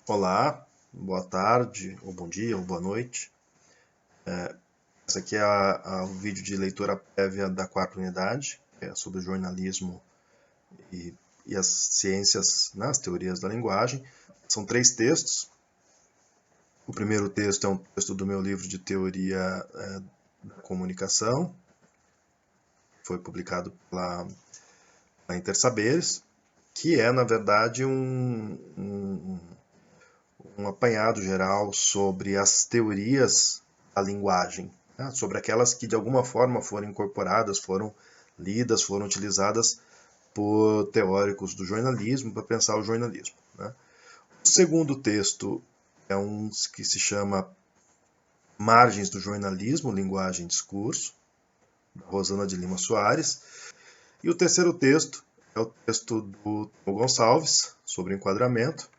Olá, boa tarde, ou bom dia, ou boa noite. Esse aqui é o vídeo de leitura prévia da quarta unidade, que é sobre o jornalismo e, e as ciências, né, as teorias da linguagem. São 3 textos. O primeiro texto é um texto do meu livro de teoria da comunicação, foi publicado pela Intersaberes, que é, na verdade, um apanhado geral sobre as teorias da linguagem, né? Sobre aquelas que de alguma forma foram incorporadas, foram lidas, foram utilizadas por teóricos do jornalismo para pensar o jornalismo, né? O segundo texto é um que se chama Margens do Jornalismo, Linguagem e Discurso, da Rosana de Lima Soares. E o terceiro texto é o texto do Gonçalves, sobre enquadramento.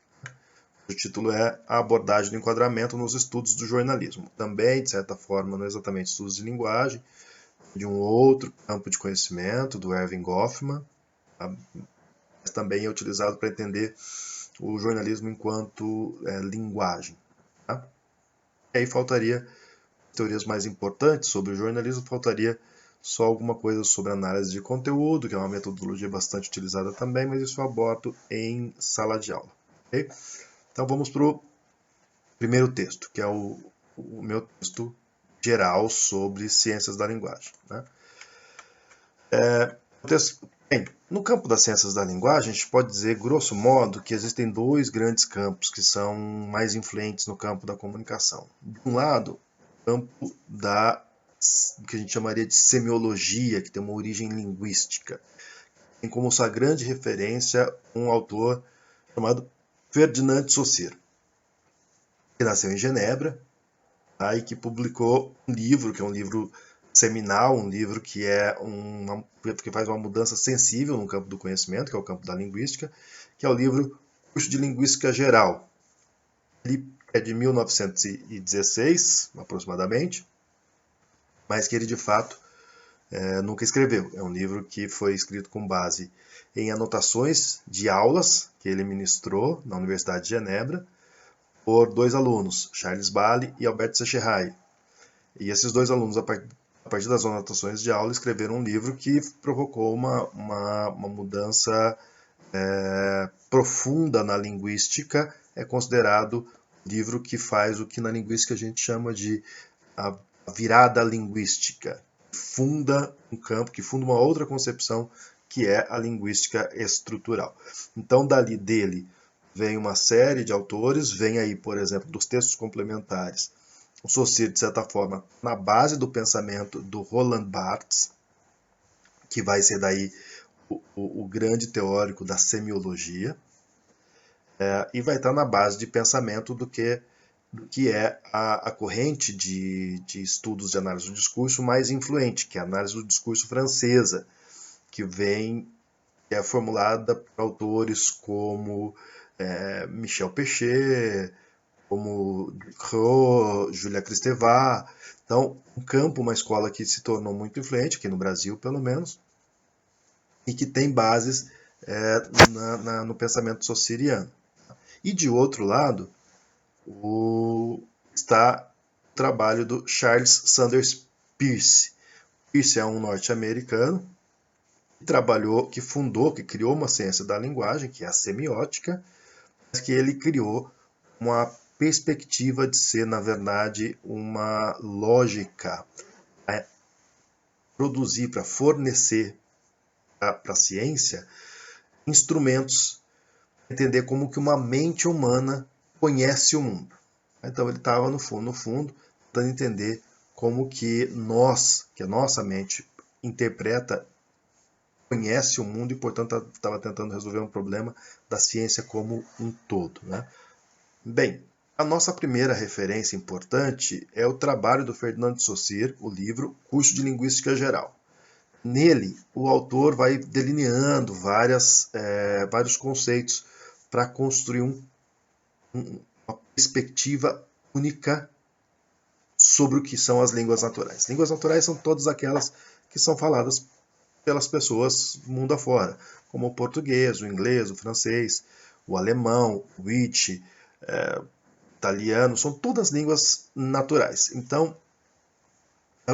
O título é A abordagem do enquadramento nos estudos do jornalismo. Também, de certa forma, não é exatamente estudos de linguagem, de um outro campo de conhecimento, do Erving Goffman, mas também é utilizado para entender o jornalismo enquanto linguagem. Tá? E aí faltaria teorias mais importantes sobre o jornalismo, faltaria só alguma coisa sobre análise de conteúdo, que é uma metodologia bastante utilizada também, mas isso eu abordo em sala de aula. Okay? Então vamos para o primeiro texto, que é o meu texto geral sobre ciências da linguagem. Né? Bem, no campo das ciências da linguagem, a gente pode dizer, grosso modo, que existem dois grandes campos que são mais influentes no campo da comunicação. De um lado, o campo da que a gente chamaria de semiologia, que tem uma origem linguística. Tem como sua grande referência um autor chamado Ferdinand de Saussure, que nasceu em Genebra, e que publicou um livro, que é um livro seminal, um livro que que faz uma mudança sensível no campo do conhecimento, que é o campo da linguística, que é o livro Curso de Linguística Geral. Ele é de 1916, aproximadamente, mas que ele de fato nunca escreveu. É um livro que foi escrito com base em anotações de aulas que ele ministrou na Universidade de Genebra por dois alunos, Charles Bailey e Albert Sacheray. E esses dois alunos, a partir das anotações de aula, escreveram um livro que provocou uma mudança profunda na linguística. É considerado um livro que faz o que na linguística a gente chama de a virada linguística. Funda um campo, que funda uma outra concepção, que é a linguística estrutural. Então, dele vem uma série de autores, vem aí, por exemplo, dos textos complementares, o Saussure, de certa forma, na base do pensamento do Roland Barthes, que vai ser daí o grande teórico da semiologia, e vai estar na base de pensamento do que é a corrente de estudos de análise do discurso mais influente, que é a análise do discurso francesa, que é formulada por autores como Michel Pechet, como Ducrot, Julia Kristeva. Então, um campo, uma escola que se tornou muito influente, aqui no Brasil pelo menos, e que tem bases no pensamento saussuriano. E de outro lado, está o trabalho do Charles Sanders Peirce. Peirce é um norte-americano que criou uma ciência da linguagem, que é a semiótica, mas que ele criou uma perspectiva de ser, na verdade, uma lógica para produzir, para fornecer para a ciência instrumentos para entender como que uma mente humana conhece o mundo. Então ele estava no fundo, tentando entender como que a nossa mente interpreta, conhece o mundo e, portanto, estava tentando resolver um problema da ciência como um todo. Né? Bem, a nossa primeira referência importante é o trabalho do Ferdinand de Saussure, o livro Curso de Linguística Geral. Nele, o autor vai delineando vários conceitos para construir uma perspectiva única sobre o que são as línguas naturais. Línguas naturais são todas aquelas que são faladas pelas pessoas mundo afora, como o português, o inglês, o francês, o alemão, o Yiddish, italiano, são todas línguas naturais. Então,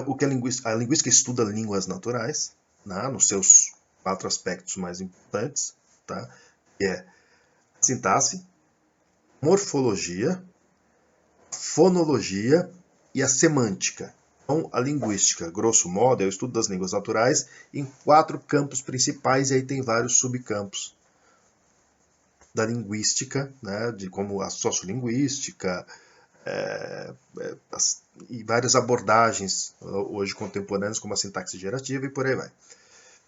o que a linguística estuda línguas naturais, né, nos seus 4 aspectos mais importantes, tá? Que é a sintaxe, morfologia, fonologia e a semântica. Então, a linguística, grosso modo, é o estudo das línguas naturais em 4 campos principais, e aí tem vários subcampos da linguística, né, de como a sociolinguística, e várias abordagens hoje contemporâneas, como a sintaxe gerativa e por aí vai.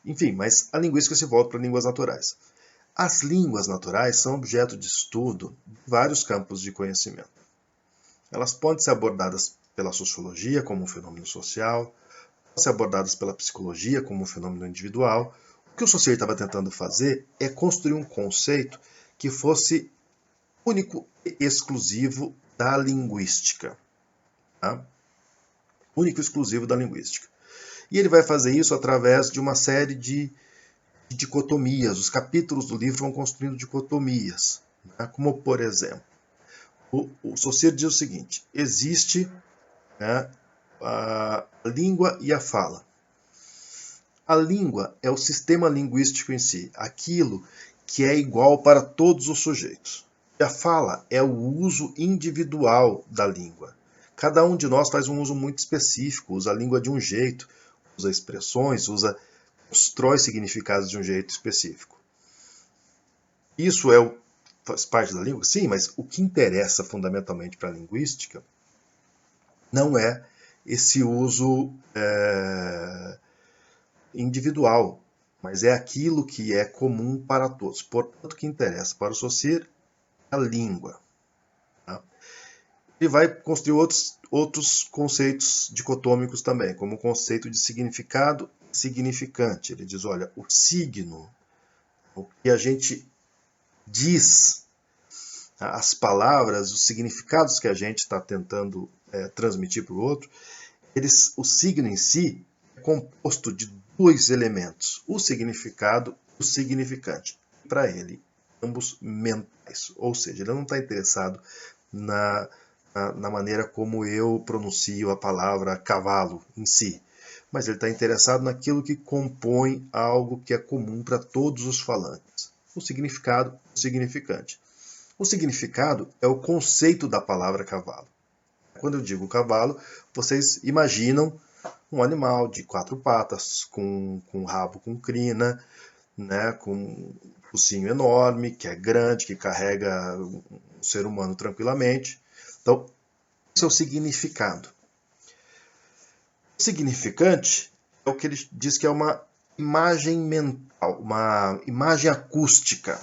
Enfim, mas a linguística se volta para línguas naturais. As línguas naturais são objeto de estudo de vários campos de conhecimento. Elas podem ser abordadas pela sociologia como um fenômeno social, podem ser abordadas pela psicologia como um fenômeno individual. O que o Saussure estava tentando fazer é construir um conceito que fosse único e exclusivo da linguística. Tá? Único e exclusivo da linguística. E ele vai fazer isso através de uma série de dicotomias. Os capítulos do livro vão construindo dicotomias. Né? Como, por exemplo, o Saussure diz o seguinte: existe, né, a língua e a fala. A língua é o sistema linguístico em si, aquilo que é igual para todos os sujeitos. E a fala é o uso individual da língua. Cada um de nós faz um uso muito específico, usa a língua de um jeito, usa expressões, constrói significados de um jeito específico. Isso faz parte da língua? Sim, mas o que interessa fundamentalmente para a linguística não é esse uso individual, mas é aquilo que é comum para todos. Portanto, o que interessa para o Saussure é a língua. Tá? Ele vai construir outros conceitos dicotômicos também, como o conceito de significado e significante. Ele diz, olha, o signo, o que a gente diz, as palavras, os significados que a gente está tentando transmitir para o outro, o signo em si é composto de 2 elementos, o significado e o significante. Para ele, ambos mentais, ou seja, ele não está interessado na maneira como eu pronuncio a palavra cavalo em si, mas ele está interessado naquilo que compõe algo que é comum para todos os falantes, o significado e o significante. O significado é o conceito da palavra cavalo. Quando eu digo cavalo, vocês imaginam um animal de 4 patas, com rabo com crina, né, com um focinho enorme, que é grande, que carrega um ser humano tranquilamente. Então, esse é o significado. O significante é o que ele diz que é uma imagem mental, uma imagem acústica.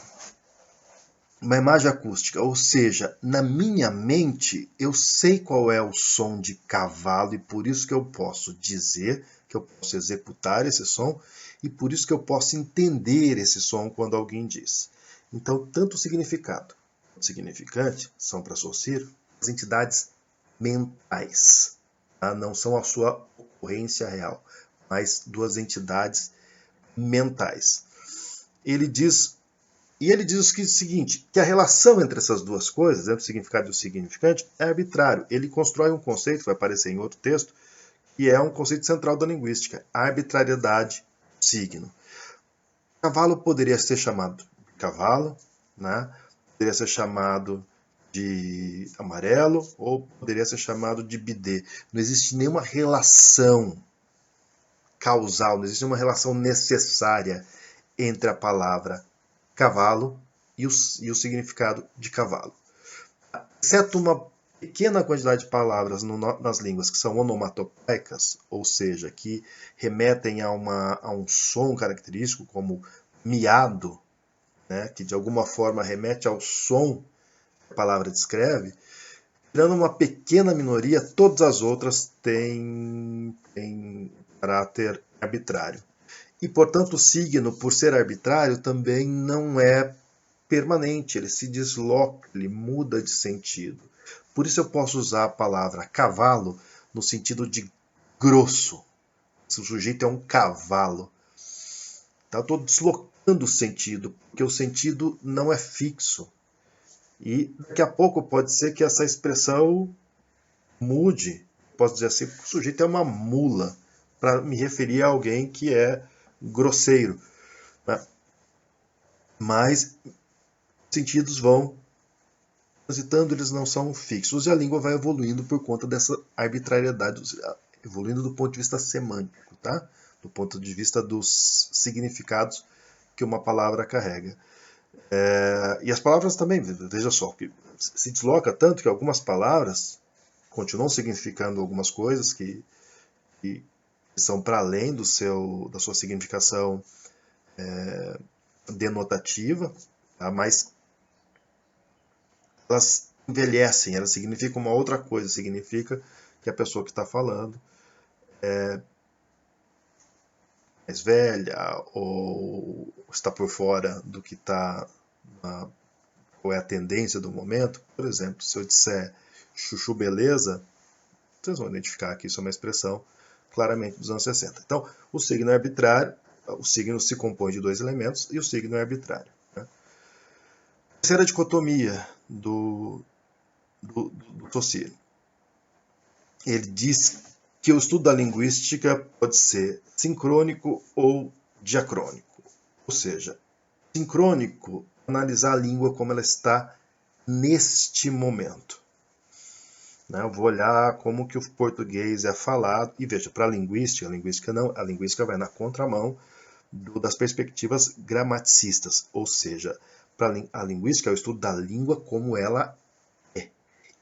Uma imagem acústica, ou seja, na minha mente eu sei qual é o som de cavalo e por isso que eu posso dizer, que eu posso executar esse som e por isso que eu posso entender esse som quando alguém diz. Então, tanto o significado quanto o significante são para Saussure as entidades mentais, tá? Não são a sua ocorrência real, mas 2 entidades mentais. Ele diz o seguinte, que a relação entre essas 2 coisas, entre o significado e o significante, é arbitrário. Ele constrói um conceito, vai aparecer em outro texto, que é um conceito central da linguística, a arbitrariedade do signo. Cavalo poderia ser chamado de cavalo, né? Poderia ser chamado de amarelo ou poderia ser chamado de bidê. Não existe nenhuma relação causal, não existe nenhuma relação necessária entre a palavra cavalo e o significado de cavalo. Exceto uma pequena quantidade de palavras nas línguas que são onomatopeicas, ou seja, que remetem a um som característico, como miado, né, que de alguma forma remete ao som que a palavra descreve, tirando uma pequena minoria, todas as outras têm caráter arbitrário. E, portanto, o signo, por ser arbitrário, também não é permanente, ele se desloca, ele muda de sentido. Por isso eu posso usar a palavra cavalo no sentido de grosso. Se o sujeito é um cavalo. Tá? Eu estou deslocando o sentido, porque o sentido não é fixo. E daqui a pouco pode ser que essa expressão mude. Posso dizer assim, o sujeito é uma mula, para me referir a alguém que é grosseiro. Né? Mas os sentidos vão transitando, eles não são fixos. E a língua vai evoluindo por conta dessa arbitrariedade, evoluindo do ponto de vista semântico, tá? Do ponto de vista dos significados que uma palavra carrega. E as palavras também, veja só, que se desloca tanto que algumas palavras continuam significando algumas coisas que são para além da sua significação denotativa, tá? Mas elas envelhecem, elas significam uma outra coisa, significa que a pessoa que está falando é mais velha ou está por fora do que está, qual é a tendência do momento. Por exemplo, se eu disser chuchu beleza, vocês vão identificar que isso é uma expressão claramente dos anos 60. Então, o signo é arbitrário, o signo se compõe de dois elementos e o signo é arbitrário. Né? A terceira dicotomia do Saussure. Ele diz que o estudo da linguística pode ser sincrônico ou diacrônico. Ou seja, sincrônico, analisar a língua como ela está neste momento. Eu vou olhar como que o português é falado e veja, para a linguística a linguística vai na contramão das perspectivas gramaticistas, ou seja, para a linguística é o estudo da língua como ela é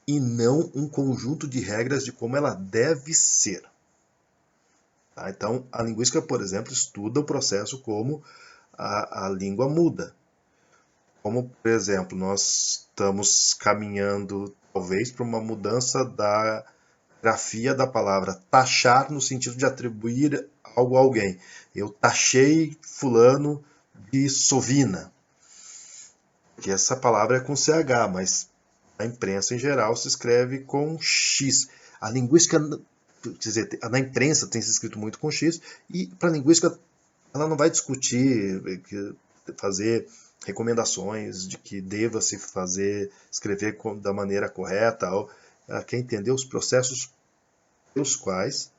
e não um conjunto de regras de como ela deve ser. Tá? Então, a linguística, por exemplo, estuda o processo como a língua muda. Como, por exemplo, nós estamos caminhando, talvez, para uma mudança da grafia da palavra taxar, no sentido de atribuir algo a alguém. Eu taxei fulano de sovina. Que essa palavra é com CH, mas na imprensa em geral se escreve com X. A linguística, quer dizer, na imprensa tem se escrito muito com X, e para a linguística ela não vai discutir, fazer recomendações de que deva se escrever da maneira correta. Ela quer entender os processos pelos quais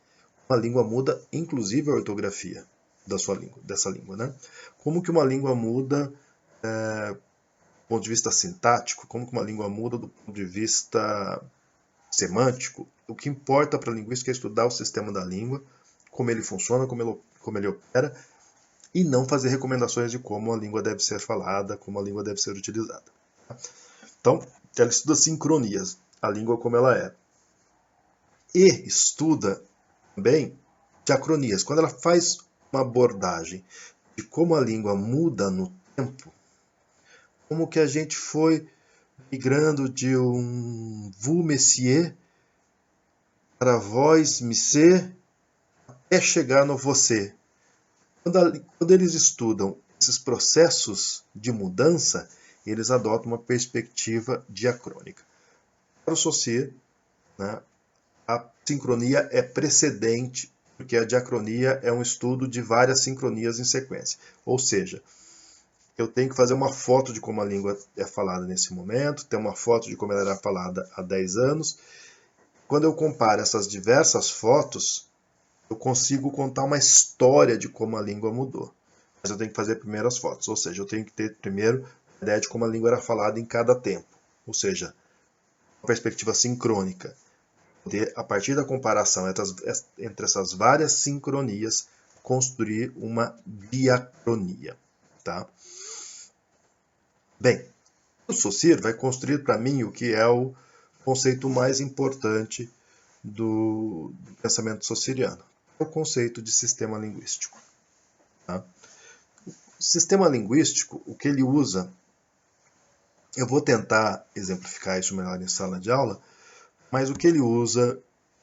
uma língua muda, inclusive a ortografia dessa língua. Né? Como que uma língua muda do ponto de vista sintático, como que uma língua muda do ponto de vista semântico. O que importa para a linguística é estudar o sistema da língua, como ele funciona, como ele opera, e não fazer recomendações de como a língua deve ser falada, como a língua deve ser utilizada. Então, ela estuda sincronias, a língua como ela é. E estuda também diacronias. Quando ela faz uma abordagem de como a língua muda no tempo, como que a gente foi migrando de um vous messieurs para vós monsieur até chegar no você. Quando eles estudam esses processos de mudança, eles adotam uma perspectiva diacrônica. Para o Saussure, né, a sincronia é precedente, porque a diacronia é um estudo de várias sincronias em sequência. Ou seja, eu tenho que fazer uma foto de como a língua é falada nesse momento, ter uma foto de como ela era falada há 10 anos. Quando eu comparo essas diversas fotos, eu consigo contar uma história de como a língua mudou. Mas eu tenho que fazer primeiro as fotos, ou seja, eu tenho que ter primeiro a ideia de como a língua era falada em cada tempo. Ou seja, uma perspectiva sincrônica. Poder, a partir da comparação entre essas várias sincronias, construir uma diacronia. Tá? Bem, o Saussure vai construir para mim o que é o conceito mais importante do pensamento saussuriano, o conceito de sistema linguístico. Tá? O sistema linguístico, o que ele usa, eu vou tentar exemplificar isso melhor em sala de aula, mas o que ele usa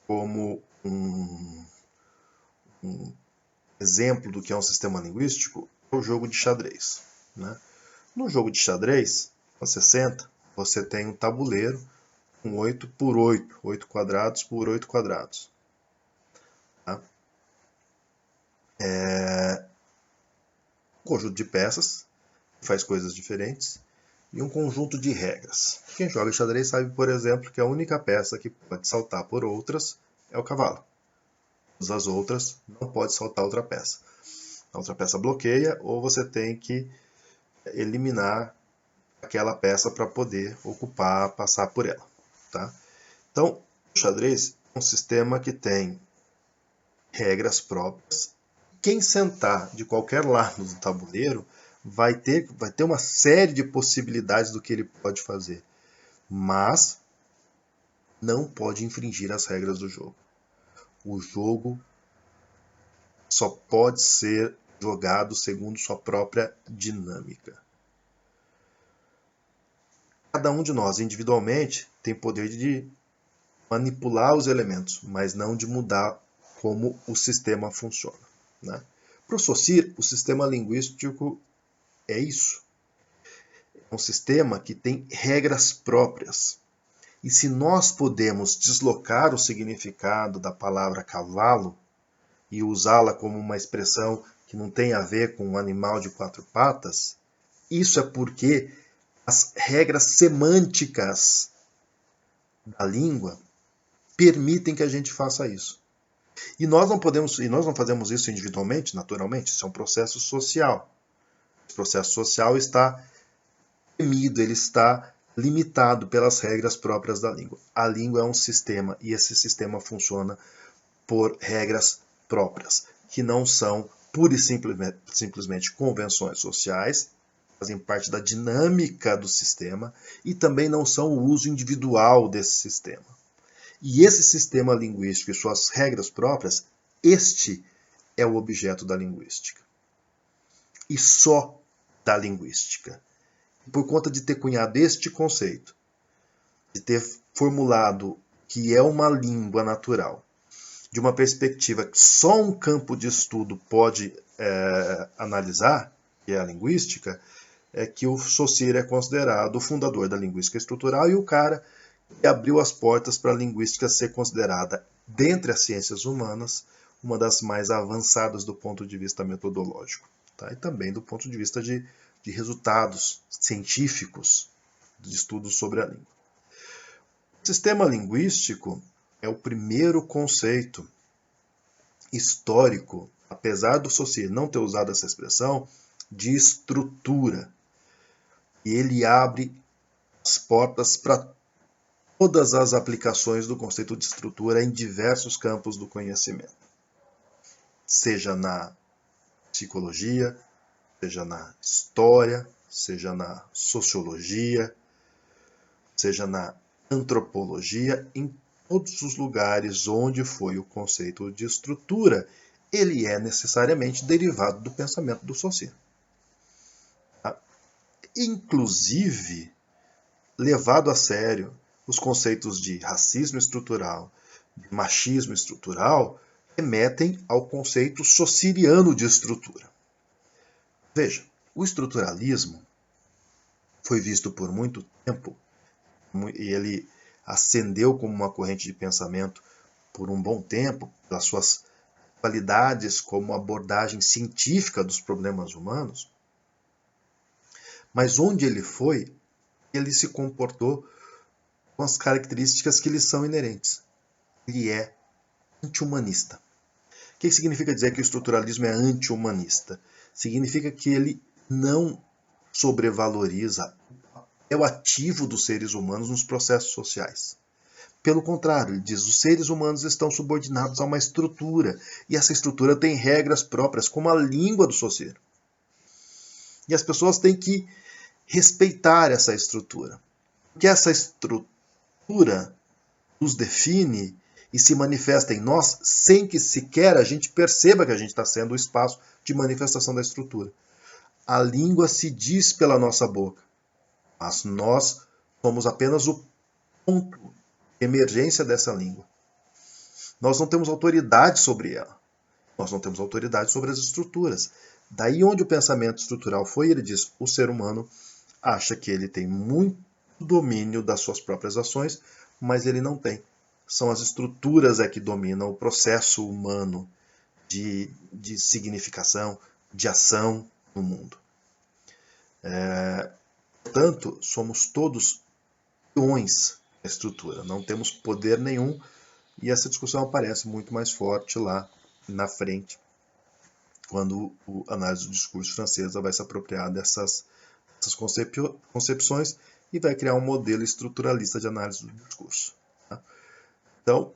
como um exemplo do que é um sistema linguístico é o jogo de xadrez. Né? No jogo de xadrez, anos 60, você tem um tabuleiro com 8 por 8, 8 quadrados por 8 quadrados. Tá? Um conjunto de peças que faz coisas diferentes e um conjunto de regras. Quem joga xadrez sabe, por exemplo, que a única peça que pode saltar por outras é o cavalo. Todas as outras não pode saltar outra peça. A outra peça bloqueia ou você tem que eliminar aquela peça para poder ocupar, passar por ela. Tá? Então, o xadrez é um sistema que tem regras próprias. Quem sentar de qualquer lado do tabuleiro vai ter uma série de possibilidades do que ele pode fazer, mas não pode infringir as regras do jogo. O jogo só pode ser jogado segundo sua própria dinâmica. Cada um de nós individualmente tem poder de manipular os elementos, mas não de mudar como o sistema funciona. Né? Para o Saussure, o sistema linguístico é isso. É um sistema que tem regras próprias. E se nós podemos deslocar o significado da palavra cavalo e usá-la como uma expressão que não tem a ver com um animal de quatro patas, isso é porque as regras semânticas da língua permitem que a gente faça isso. E nós não fazemos isso individualmente, naturalmente, isso é um processo social. O processo social está temido, ele está limitado pelas regras próprias da língua. A língua é um sistema e esse sistema funciona por regras próprias, que não são pura e simplesmente convenções sociais, fazem parte da dinâmica do sistema e também não são o uso individual desse sistema. E esse sistema linguístico e suas regras próprias, este é o objeto da linguística. E só da linguística. Por conta de ter cunhado este conceito, de ter formulado que é uma língua natural, de uma perspectiva que só um campo de estudo pode analisar, que é a linguística, é que o Saussure é considerado o fundador da linguística estrutural e o cara que abriu as portas para a linguística ser considerada, dentre as ciências humanas, uma das mais avançadas do ponto de vista metodológico. Tá? E também do ponto de vista de resultados científicos de estudos sobre a língua. O sistema linguístico é o primeiro conceito histórico, apesar do Saussure não ter usado essa expressão, de estrutura. E ele abre as portas para todas as aplicações do conceito de estrutura em diversos campos do conhecimento. Seja na psicologia, seja na história, seja na sociologia, seja na antropologia, em todos os lugares onde foi o conceito de estrutura, ele é necessariamente derivado do pensamento do Saussure. Inclusive, levado a sério, os conceitos de racismo estrutural, de machismo estrutural, remetem ao conceito saussuriano de estrutura. Veja, o estruturalismo foi visto por muito tempo, e ele ascendeu como uma corrente de pensamento por um bom tempo, pelas suas qualidades como abordagem científica dos problemas humanos, mas onde ele foi, ele se comportou com as características que lhe são inerentes. Ele é anti-humanista. O que significa dizer que o estruturalismo é anti-humanista? Significa que ele não sobrevaloriza o papel ativo dos seres humanos nos processos sociais. Pelo contrário, ele diz que os seres humanos estão subordinados a uma estrutura, e essa estrutura tem regras próprias, como a língua do Saussure. E as pessoas têm que respeitar essa estrutura. Porque essa estrutura nos define e se manifesta em nós sem que sequer a gente perceba que a gente está sendo o espaço de manifestação da estrutura. A língua se diz pela nossa boca, mas nós somos apenas o ponto de emergência dessa língua. Nós não temos autoridade sobre ela. Nós não temos autoridade sobre as estruturas. Daí onde o pensamento estrutural foi, ele diz, o ser humano acha que ele tem muito domínio das suas próprias ações, mas ele não tem. São as estruturas que dominam o processo humano de significação, de ação no mundo. Portanto, somos todos peões da estrutura, não temos poder nenhum, e essa discussão aparece muito mais forte lá na frente, quando a análise do discurso francesa vai se apropriar dessas concepções e vai criar um modelo estruturalista de análise do discurso. Tá? Então,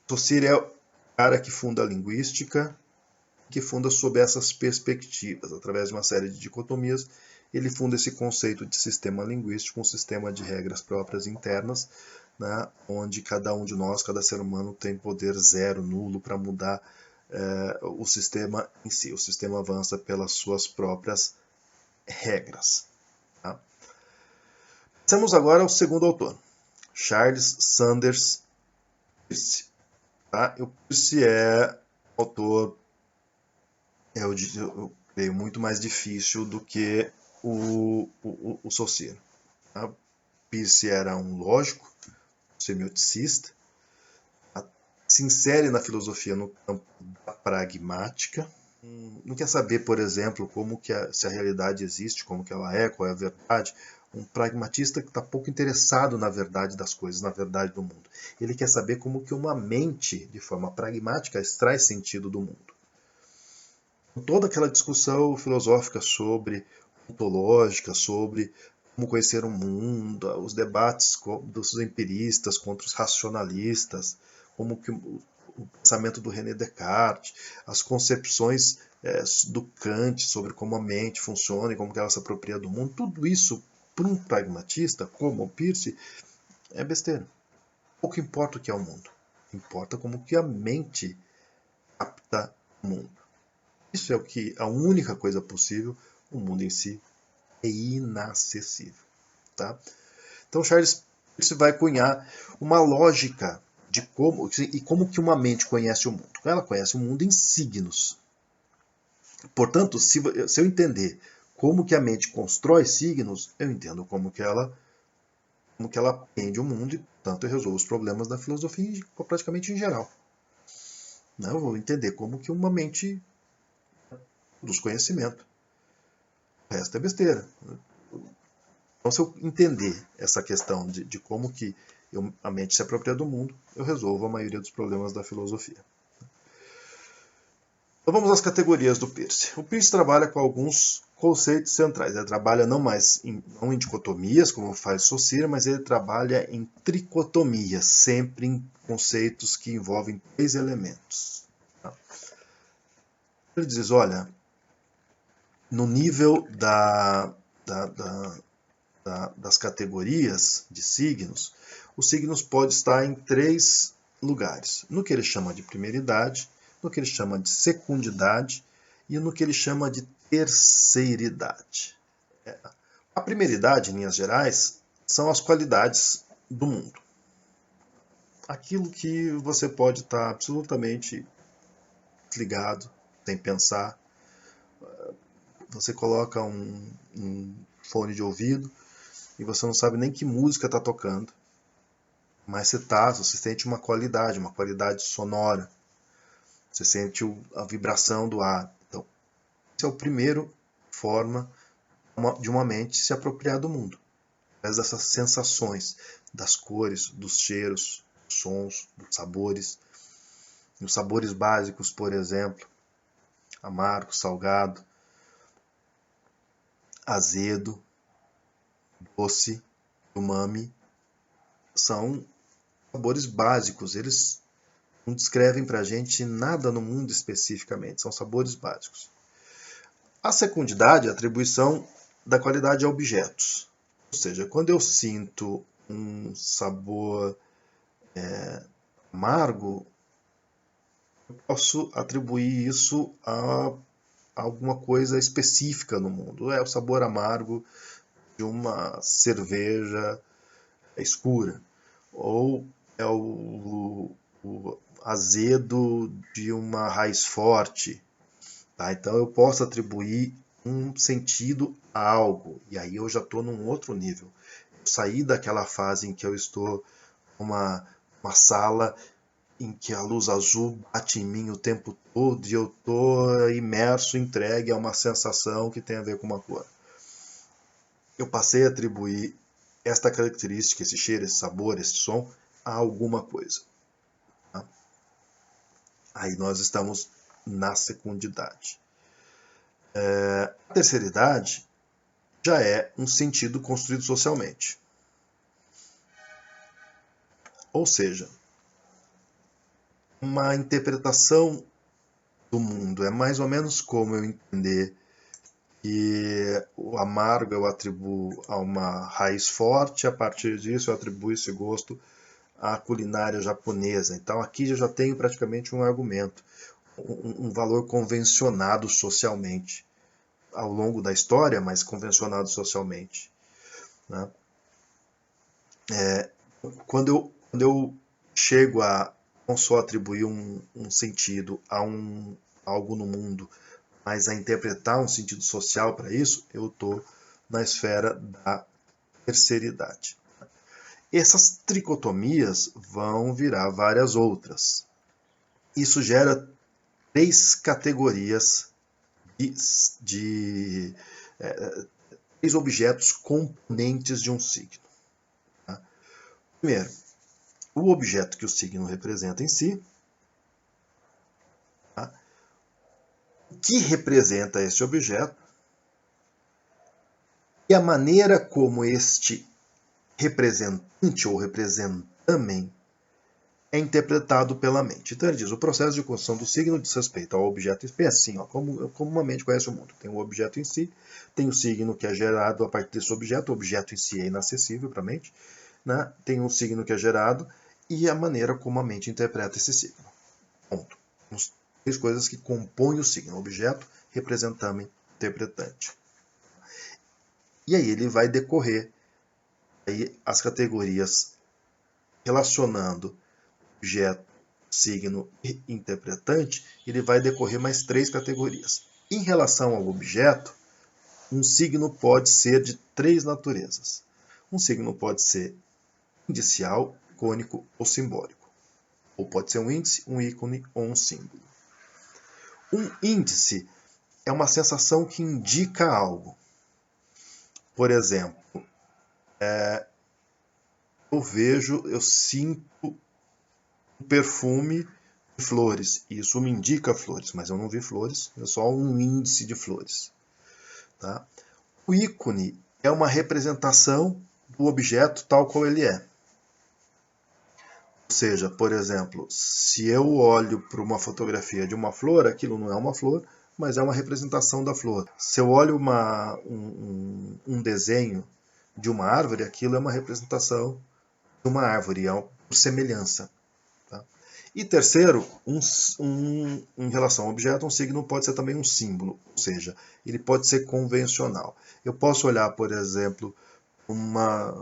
Saussure é o cara que funda a linguística, que funda sob essas perspectivas, através de uma série de dicotomias, ele funda esse conceito de sistema linguístico, um sistema de regras próprias internas, né, onde cada um de nós, cada ser humano tem poder zero, nulo, para mudar o sistema em si. O sistema avança pelas suas próprias regras. Tá? Passamos agora ao segundo autor, Charles Sanders Peirce. Tá? O Peirce é um autor, eu creio, muito mais difícil do que o Saussure. Tá? Peirce era um lógico, semioticista, se insere na filosofia no campo da pragmática, não quer saber, por exemplo, se a realidade existe, como que ela é, qual é a verdade. Um pragmatista que está pouco interessado na verdade das coisas, na verdade do mundo. Ele quer saber como que uma mente, de forma pragmática, extrai sentido do mundo. Toda aquela discussão filosófica sobre ontológica, sobre como conhecer o mundo, os debates dos empiristas contra os racionalistas, como que o pensamento do René Descartes, as concepções do Kant sobre como a mente funciona e como que ela se apropria do mundo, tudo isso, para um pragmatista como o Peirce, é besteira. Pouco importa o que é o mundo, importa como que a mente capta o mundo. Isso é a única coisa possível, o mundo em si é inacessível. Tá? Então Charles Peirce vai cunhar uma lógica de como que uma mente conhece o mundo. Ela conhece o mundo em signos. Portanto, se eu entender como que a mente constrói signos, eu entendo como que ela aprende o mundo e, portanto, eu resolvo os problemas da filosofia praticamente em geral. Eu vou entender como que uma mente produz conhecimento. O resto é besteira. Então, se eu entender essa questão de como que a mente se apropria do mundo, eu resolvo a maioria dos problemas da filosofia. Então vamos às categorias do Peirce. O Peirce trabalha com alguns conceitos centrais. Ele trabalha não em dicotomias, como faz Saussure, mas ele trabalha em tricotomias, sempre em conceitos que envolvem 3 elementos. Tá? Ele diz, olha, no nível das categorias de signos, os signos podem estar em 3 lugares. No que ele chama de primeiridade, no que ele chama de secundidade e no que ele chama de terceiridade. A primeiridade, em linhas gerais, são as qualidades do mundo. Aquilo que você pode estar absolutamente desligado, sem pensar. Você coloca um fone de ouvido e você não sabe nem que música está tocando, mas você sente uma qualidade sonora. Você sente a vibração do ar. Então, essa é a primeira forma de uma mente se apropriar do mundo. Através dessas sensações, das cores, dos cheiros, dos sons, dos sabores. Os sabores básicos, por exemplo, amargo, salgado, azedo, doce, umami, são sabores básicos. Eles não descrevem para a gente nada no mundo especificamente, são sabores básicos. A secundidade é a atribuição da qualidade a objetos. Ou seja, quando eu sinto um sabor amargo, eu posso atribuir isso a alguma coisa específica no mundo. É o sabor amargo de uma cerveja escura, ou é o azedo de uma raiz forte. Tá? Então eu posso atribuir um sentido a algo, e aí eu já estou num outro nível. Eu saí daquela fase em que eu estou numa sala em que a luz azul bate em mim o tempo todo e eu estou imerso, entregue a uma sensação que tem a ver com uma cor. eu passei a atribuir esta característica, esse cheiro, esse sabor, esse som, a alguma coisa. Tá? Aí nós estamos na secundidade. A terceira idade já é um sentido construído socialmente. Ou seja, uma interpretação do mundo. É mais ou menos como eu entender que o amargo eu atribuo a uma raiz forte, a partir disso eu atribuo esse gosto à culinária japonesa. Então aqui eu já tenho praticamente um argumento, um valor convencionado socialmente, ao longo da história, mas convencionado socialmente. Né? Quando eu chego a não só atribuir um sentido a algo no mundo, mas a interpretar um sentido social para isso, eu estou na esfera da terceira idade. Essas tricotomias vão virar várias outras. Isso gera 3 categorias de 3 objetos componentes de um signo. Tá? Primeiro, o objeto que o signo representa em si. Tá? O que representa esse objeto e a maneira como este representante ou representamen é interpretado pela mente. Então ele diz, o processo de construção do signo diz respeito ao objeto em si, assim, como uma mente conhece o mundo. Tem o objeto em si, tem o signo que é gerado a partir desse objeto, o objeto em si é inacessível para a mente, né? Tem um signo que é gerado e a maneira como a mente interpreta esse signo. Ponto. As 3 coisas que compõem o signo, objeto, representamen, interpretante. E aí ele vai decorrer aí as categorias relacionando objeto, signo e interpretante, ele vai decorrer mais 3 categorias. Em relação ao objeto, um signo pode ser de 3 naturezas. Um signo pode ser indicial, icônico ou simbólico. Ou pode ser um índice, um ícone ou um símbolo. Um índice é uma sensação que indica algo. Por exemplo, eu sinto um perfume de flores. Isso me indica flores, mas eu não vi flores, é só um índice de flores. Tá? O ícone é uma representação do objeto tal qual ele é. Ou seja, por exemplo, se eu olho para uma fotografia de uma flor, aquilo não é uma flor, mas é uma representação da flor. Se eu olho um desenho de uma árvore, aquilo é uma representação de uma árvore, é por semelhança. Tá? E terceiro, em relação ao objeto, um signo pode ser também um símbolo, ou seja, ele pode ser convencional. Eu posso olhar, por exemplo, um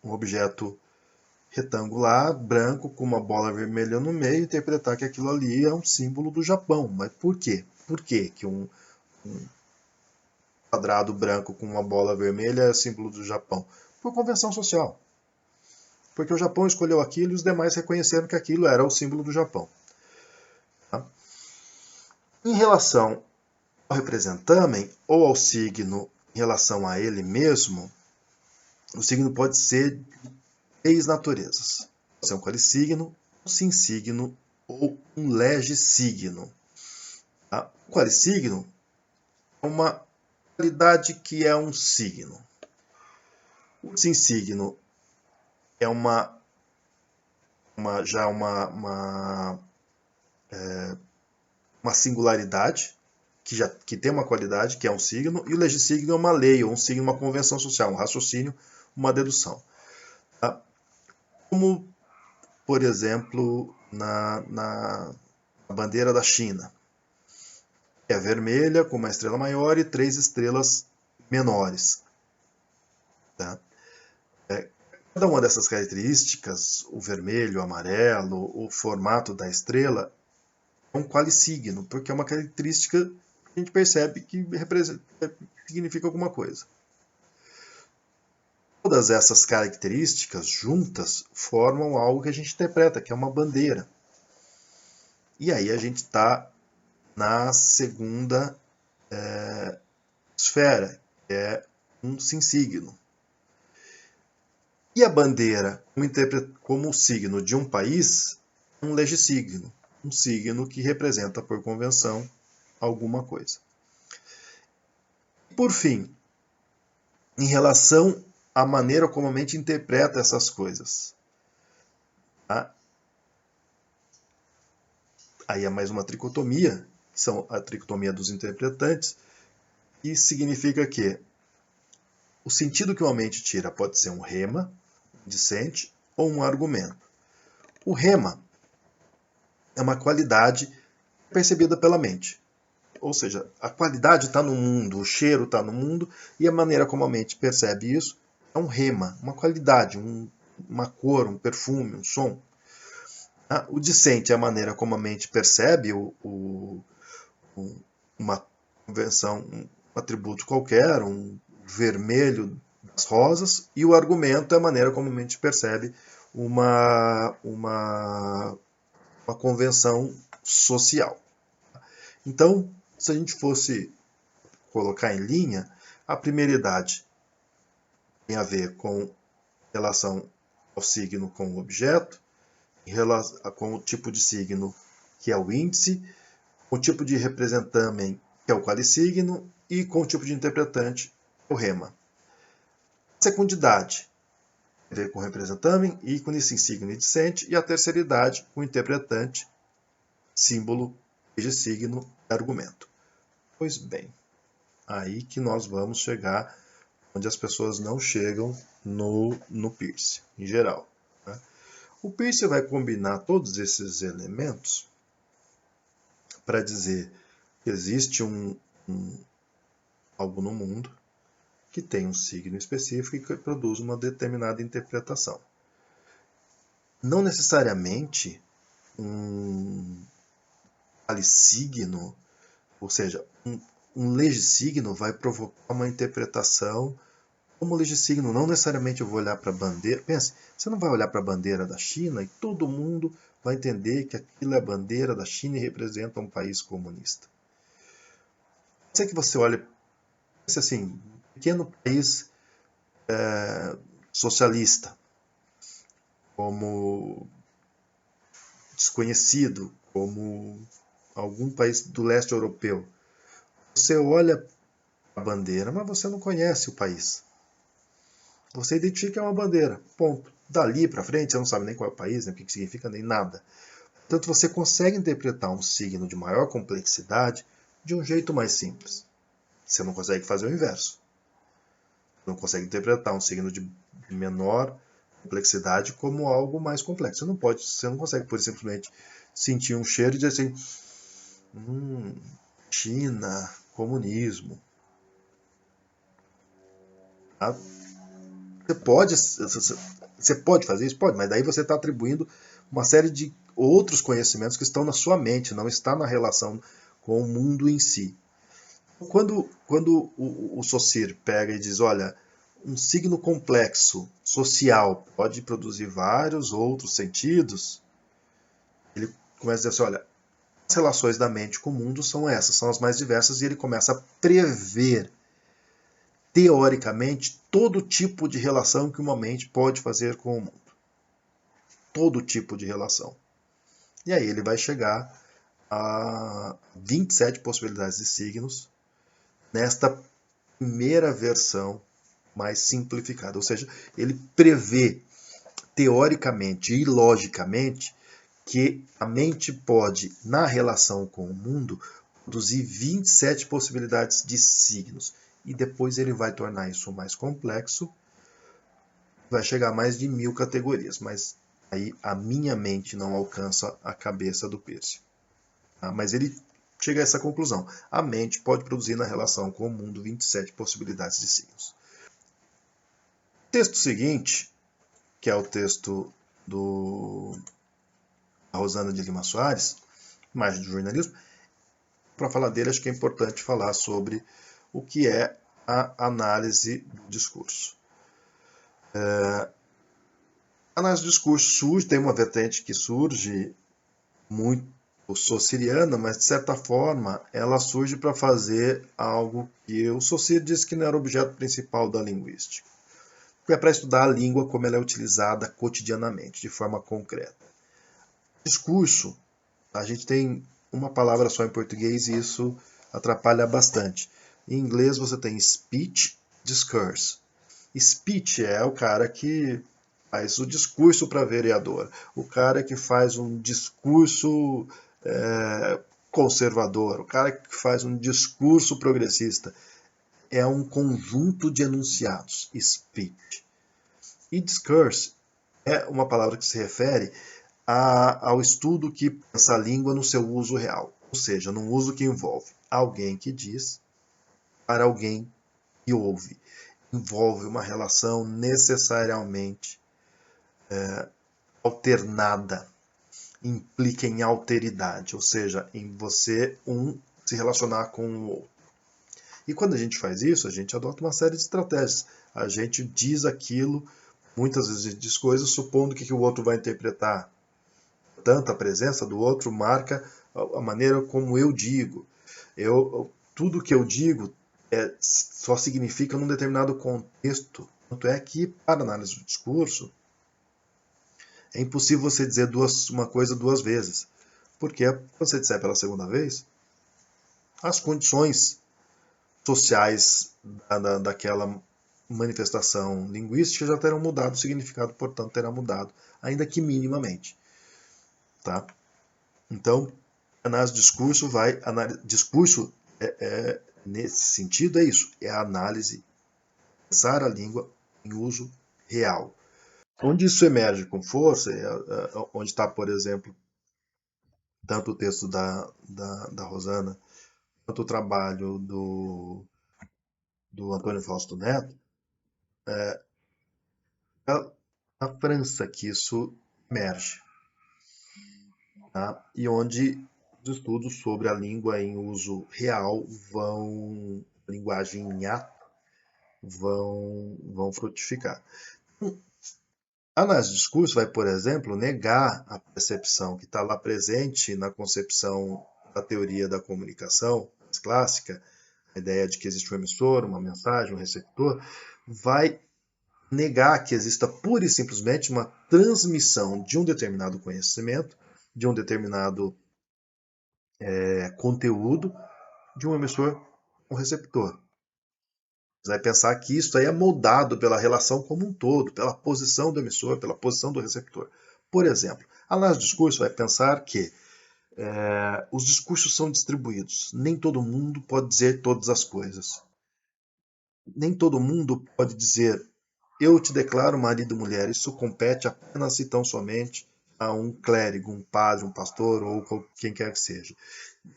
objeto retangular, branco, com uma bola vermelha no meio, e interpretar que aquilo ali é um símbolo do Japão. Mas por quê? Por que um quadrado branco com uma bola vermelha é símbolo do Japão? Por convenção social. Porque o Japão escolheu aquilo e os demais reconheceram que aquilo era o símbolo do Japão. Tá? Em relação ao representamen ou ao signo em relação a ele mesmo, o signo pode ser de 3 naturezas. Pode ser um qualisigno, um sinsigno ou um legissigno. Tá? O qualisigno é uma qualidade que é um signo. O sinsigno é uma singularidade que tem uma qualidade, que é um signo, e o legissigno é uma lei, ou um signo, uma convenção social, um raciocínio, uma dedução. Tá? Como, por exemplo, na bandeira da China, que é vermelha, com uma estrela maior e 3 estrelas menores. Tá? Cada uma dessas características, o vermelho, o amarelo, o formato da estrela, é um qualisigno, porque é uma característica que a gente percebe que significa alguma coisa. Todas essas características juntas formam algo que a gente interpreta, que é uma bandeira. E aí a gente está na segunda esfera, é um sim-signo. E a bandeira, como signo de um país, é um legissigno, um signo que representa, por convenção, alguma coisa. Por fim, em relação à maneira como a mente interpreta essas coisas. Tá? Aí é mais uma tricotomia, que são a tricotomia dos interpretantes, que significa que o sentido que uma mente tira pode ser um rema, um discente ou um argumento. O rema é uma qualidade percebida pela mente. Ou seja, a qualidade está no mundo, o cheiro está no mundo, e a maneira como a mente percebe isso é um rema, uma qualidade, uma cor, um perfume, um som. O discente é a maneira como a mente percebe uma convenção, um atributo qualquer, um vermelho das rosas, e o argumento é a maneira como a mente percebe uma convenção social. Então, se a gente fosse colocar em linha, a primeira idade tem a ver com relação ao signo com o objeto, com o tipo de signo que é o índice, com o tipo de representamen, que é o qualisigno, e com o tipo de interpretante, o rema. A segundidade tem a ver com representamen, ícone, signo e discente, e a terceira idade, com interpretante, símbolo, de signo e argumento. Pois bem, aí que nós vamos chegar onde as pessoas não chegam no Peirce, em geral. Né? O Peirce vai combinar todos esses elementos para dizer que existe algo no mundo que tem um signo específico e que produz uma determinada interpretação. Não necessariamente um qualisigno, ou seja, um legissigno vai provocar uma interpretação como legissigno. Não necessariamente eu vou olhar para a bandeira. Pense, você não vai olhar para a bandeira da China e todo mundo vai entender que aquilo é a bandeira da China e representa um país comunista. Pode ser que você olhe, pense assim, um pequeno país socialista, como desconhecido, como algum país do leste europeu. Você olha a bandeira, mas você não conhece o país. Você identifica que é uma bandeira, ponto. Dali para frente, você não sabe nem qual é o país, nem o que significa, nem nada. Portanto, você consegue interpretar um signo de maior complexidade de um jeito mais simples. Você não consegue fazer o inverso. Você não consegue interpretar um signo de menor complexidade como algo mais complexo. Você não consegue, por simplesmente sentir um cheiro e dizer assim, China, comunismo. Tá? Você pode fazer isso? Pode, mas daí você está atribuindo uma série de outros conhecimentos que estão na sua mente, não está na relação com o mundo em si. Quando o Saussure pega e diz, olha, um signo complexo social pode produzir vários outros sentidos, ele começa a dizer assim, olha, as relações da mente com o mundo são essas, são as mais diversas, e ele começa a prever teoricamente, todo tipo de relação que uma mente pode fazer com o mundo. Todo tipo de relação. E aí ele vai chegar a 27 possibilidades de signos nesta primeira versão mais simplificada. Ou seja, ele prevê teoricamente e logicamente que a mente pode, na relação com o mundo, produzir 27 possibilidades de signos. E depois ele vai tornar isso mais complexo, vai chegar a mais de 1000 categorias, mas aí a minha mente não alcança a cabeça do Peirce. Tá? Mas ele chega a essa conclusão. A mente pode produzir na relação com o mundo 27 possibilidades de signos. O texto seguinte, que é o texto da Rosana de Lima Soares, mais de jornalismo, para falar dele acho que é importante falar sobre o que é a análise do discurso. A análise do discurso tem uma vertente que surge muito Eu sou siriana, mas de certa forma ela surge para fazer algo que o Saussure disse que não era o objeto principal da linguística, que é para estudar a língua como ela é utilizada cotidianamente, de forma concreta. Discurso, a gente tem uma palavra só em português e isso atrapalha bastante. Em inglês você tem speech, discourse. Speech é o cara que faz o discurso para vereador, o cara que faz um discurso conservador, o cara que faz um discurso progressista. É um conjunto de enunciados, speech. E discourse é uma palavra que se refere ao estudo que pensa a língua no seu uso real, ou seja, num uso que envolve alguém que diz para alguém que ouve. Envolve uma relação necessariamente alternada, implica em alteridade, ou seja, em você se relacionar com o outro. E quando a gente faz isso, a gente adota uma série de estratégias. A gente diz aquilo, muitas vezes diz coisas, supondo que o outro vai interpretar. Portanto, a presença do outro marca a maneira como eu digo. Tudo que eu digo só significa num determinado contexto. Tanto é que, para análise do discurso, é impossível você dizer uma coisa duas vezes. Porque se você disser pela segunda vez, as condições sociais daquela manifestação linguística já terão mudado, o significado, portanto, terá mudado, ainda que minimamente. Tá? Então, análise do discurso discurso nesse sentido é isso, é a análise, pensar a língua em uso real. Onde isso emerge com força, onde está, por exemplo, tanto o texto da Rosana, quanto o trabalho do Antônio Fausto Neto, é na França que isso emerge. Tá? E onde os estudos sobre a língua em uso real a linguagem em ato, vão frutificar. A análise do discurso vai, por exemplo, negar a percepção que está lá presente na concepção da teoria da comunicação clássica, a ideia de que existe um emissor, uma mensagem, um receptor, vai negar que exista pura e simplesmente uma transmissão de um determinado conhecimento, de um determinado conteúdo, de um emissor a um receptor. Você vai pensar que isso aí é moldado pela relação como um todo, pela posição do emissor, pela posição do receptor. Por exemplo, a análise do discurso vai pensar que os discursos são distribuídos. Nem todo mundo pode dizer todas as coisas. Nem todo mundo pode dizer eu te declaro marido e mulher. Isso compete apenas e tão somente a um clérigo, um padre, um pastor ou quem quer que seja.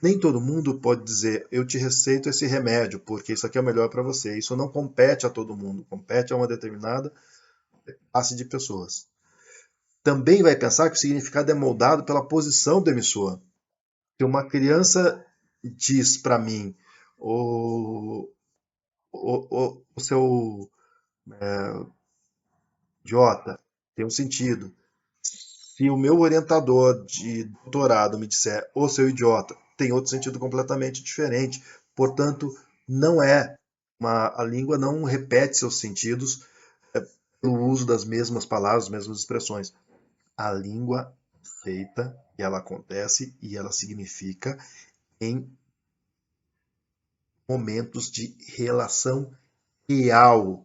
Nem todo mundo pode dizer eu te receito esse remédio porque isso aqui é o melhor para você. Isso não compete a todo mundo, compete a uma determinada classe de pessoas. Também vai pensar que o significado é moldado pela posição do emissor. Se uma criança diz para mim o seu idiota, tem um sentido. Se o meu orientador de doutorado me disser ô seu idiota, tem outro sentido completamente diferente. Portanto, não é a língua não repete seus sentidos pelo uso das mesmas palavras, das mesmas expressões. A língua é feita e ela acontece e ela significa em momentos de relação real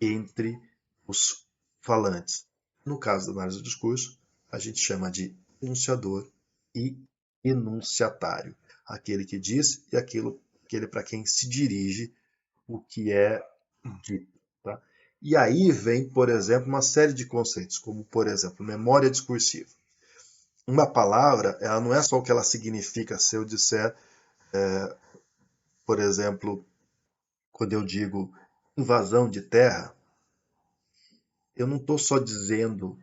entre os falantes. No caso da análise do discurso, a gente chama de enunciador e enunciatário. Aquele que diz e aquele para quem se dirige o que é dito. Tá? E aí vem, por exemplo, uma série de conceitos, como, por exemplo, memória discursiva. Uma palavra, ela não é só o que ela significa. Se eu disser, por exemplo, quando eu digo invasão de terra, eu não estou só dizendo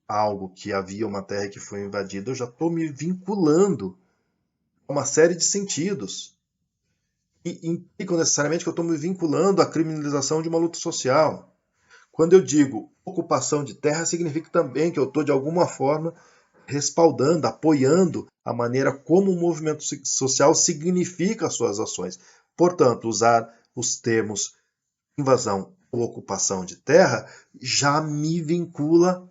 algo que havia uma terra que foi invadida, eu já estou me vinculando a uma série de sentidos. E implicam necessariamente que eu estou me vinculando à criminalização de uma luta social. Quando eu digo ocupação de terra, significa também que eu estou, de alguma forma, respaldando, apoiando a maneira como o movimento social significa as suas ações. Portanto, usar os termos invasão ou ocupação de terra já me vincula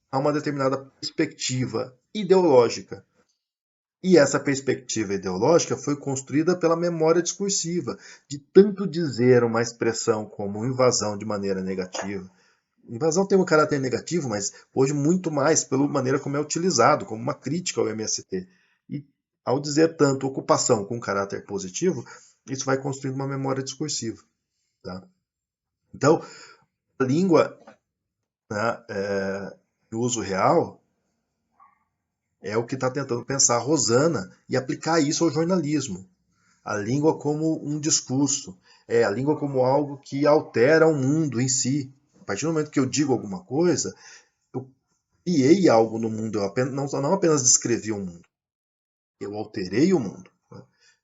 a uma determinada perspectiva ideológica. E essa perspectiva ideológica foi construída pela memória discursiva, de tanto dizer uma expressão como invasão de maneira negativa. Invasão tem um caráter negativo, mas hoje muito mais pela maneira como é utilizado, como uma crítica ao MST. E ao dizer tanto ocupação com caráter positivo, isso vai construindo uma memória discursiva. Tá? Então, a língua, né, no uso real é o que está tentando pensar a Rosana e aplicar isso ao jornalismo. A língua como um discurso, a língua como algo que altera o mundo em si. A partir do momento que eu digo alguma coisa, eu criei algo no mundo, não apenas descrevi o mundo, eu alterei o mundo.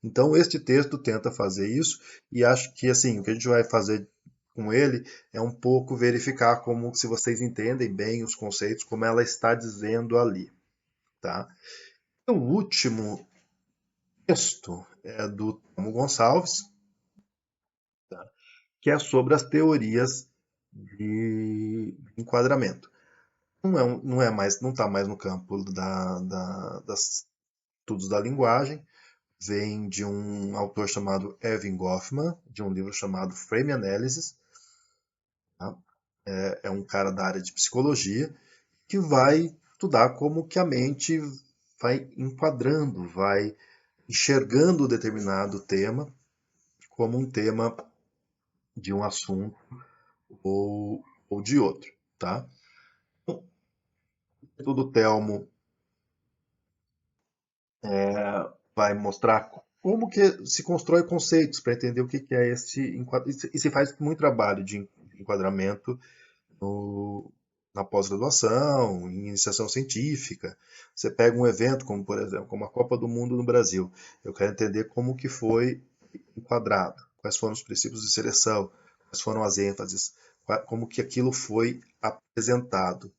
Então, este texto tenta fazer isso, e acho que assim, o que a gente vai fazer com ele é um pouco verificar como, se vocês entendem bem os conceitos, como ela está dizendo ali. Tá? O último texto é do Tomo Gonçalves, tá? Que é sobre as teorias de enquadramento. Não está mais no campo das estudos da linguagem, vem de um autor chamado Erving Goffman, de um livro chamado Frame Analysis. Tá? É um cara da área de psicologia que vai estudar como que a mente vai enquadrando, vai enxergando determinado tema como um tema de um assunto ou de outro. Tá? Então, o do Telmo vai mostrar como que se constrói conceitos para entender o que é esse enquadramento. E se faz muito trabalho de enquadramento na pós-graduação, em iniciação científica. Você pega um evento como, por exemplo, como a Copa do Mundo no Brasil. Eu quero entender como que foi enquadrado, quais foram os princípios de seleção, quais foram as ênfases, como que aquilo foi apresentado.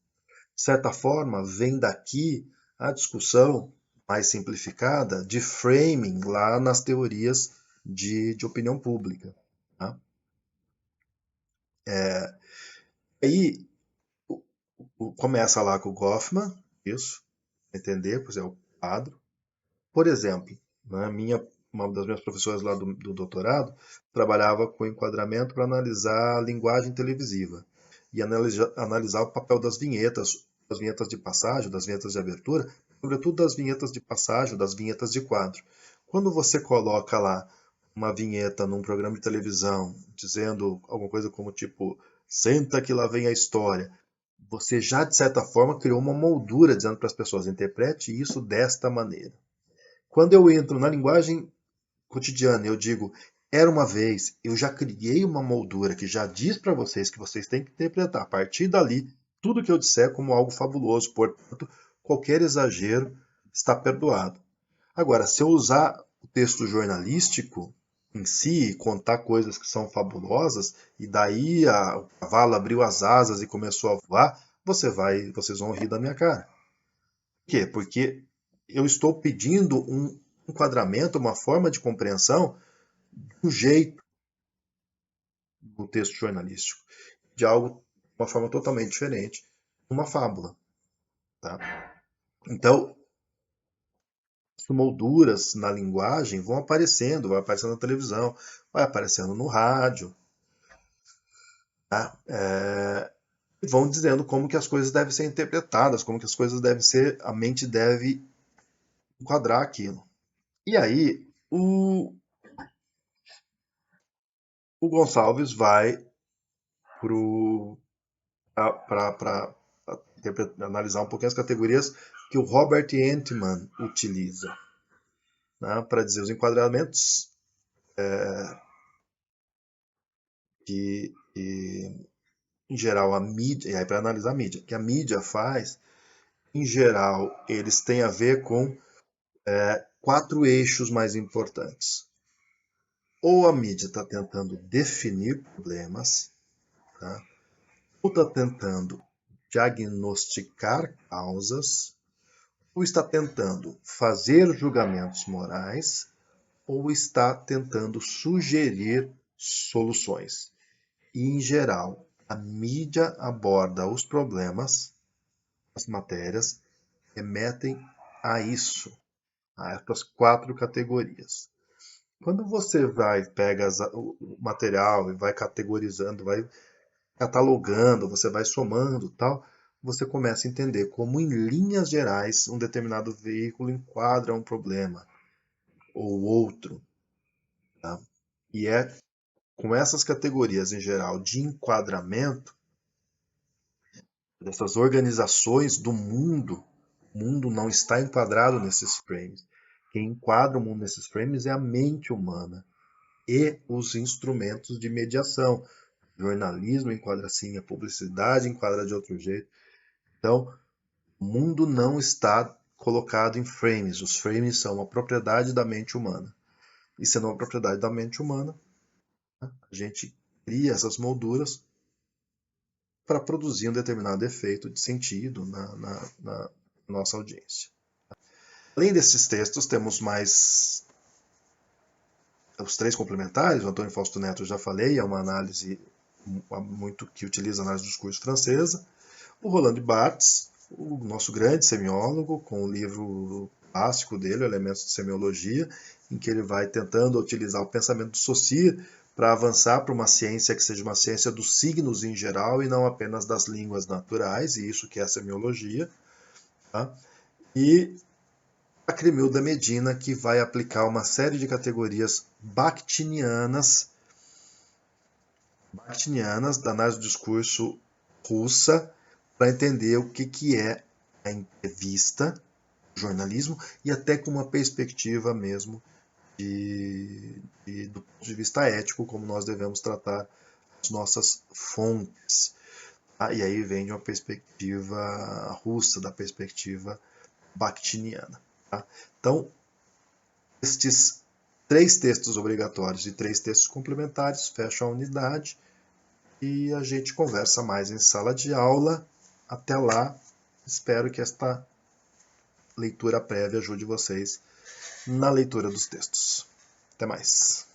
De certa forma, vem daqui a discussão mais simplificada de framing lá nas teorias de opinião pública. Tá? Aí começa lá com o Goffman, isso, entender, pois é o quadro. Por exemplo, né, uma das minhas professoras lá do doutorado trabalhava com enquadramento para analisar a linguagem televisiva e analisar o papel das vinhetas de passagem, das vinhetas de abertura, sobretudo das vinhetas de passagem, das vinhetas de quadro. Quando você coloca lá uma vinheta num programa de televisão dizendo alguma coisa como tipo, senta que lá vem a história, você já de certa forma criou uma moldura dizendo para as pessoas, interprete isso desta maneira. Quando eu entro na linguagem cotidiana, eu digo, era uma vez, eu já criei uma moldura que já diz para vocês que vocês têm que interpretar a partir dali tudo que eu disser como algo fabuloso. Portanto, qualquer exagero está perdoado. Agora, se eu usar o texto jornalístico em si, contar coisas que são fabulosas, e daí o cavalo abriu as asas e começou a voar, vocês vão rir da minha cara. Por quê? Porque eu estou pedindo um enquadramento, uma forma de compreensão do jeito do texto jornalístico, de algo de uma forma totalmente diferente, uma fábula. Tá? Então, as molduras na linguagem vão aparecendo, vai aparecendo na televisão, vai aparecendo no rádio, tá? E vão dizendo como que as coisas devem ser interpretadas, como que as coisas devem ser, a mente deve enquadrar aquilo. E aí, o Gonçalves vai para analisar um pouquinho as categorias que o Robert Entman utiliza, né, para dizer os enquadramentos que, em geral, a mídia, e aí para analisar a mídia, que a mídia faz, em geral, eles têm a ver com 4 eixos mais importantes. Ou a mídia está tentando definir problemas, tá? Ou está tentando diagnosticar causas, Ou está tentando fazer julgamentos morais, ou está tentando sugerir soluções. E, em geral, a mídia aborda os problemas, as matérias, remetem a isso, a essas 4 categorias. Quando você pega o material e vai categorizando, vai catalogando, você vai somando tal, você começa a entender como, em linhas gerais, um determinado veículo enquadra um problema ou outro. Tá? E é com essas categorias, em geral, de enquadramento, dessas organizações do mundo, o mundo não está enquadrado nesses frames. Quem enquadra o mundo nesses frames é a mente humana e os instrumentos de mediação. O jornalismo enquadra assim, a publicidade enquadra de outro jeito. Então, o mundo não está colocado em frames. Os frames são uma propriedade da mente humana. E sendo uma propriedade da mente humana, a gente cria essas molduras para produzir um determinado efeito de sentido na nossa audiência. Além desses textos, temos mais os 3 complementares. O Antônio Fausto Neto, eu já falei, é uma análise muito que utiliza a análise do discurso francesa. O Roland Barthes, o nosso grande semiólogo, com o livro clássico dele, Elementos de Semiologia, em que ele vai tentando utilizar o pensamento do Saussure para avançar para uma ciência que seja uma ciência dos signos em geral e não apenas das línguas naturais, e isso que é a semiologia. Tá? E a Cremilda Medina, que vai aplicar uma série de categorias bakhtinianas da análise do discurso russa, para entender o que é a entrevista, o jornalismo, e até com uma perspectiva mesmo do ponto de vista ético, como nós devemos tratar as nossas fontes. Tá? E aí vem de uma perspectiva russa, da perspectiva bakhtiniana. Tá? Então, estes 3 textos obrigatórios e 3 textos complementares fecham a unidade e a gente conversa mais em sala de aula. Até lá, espero que esta leitura prévia ajude vocês na leitura dos textos. Até mais.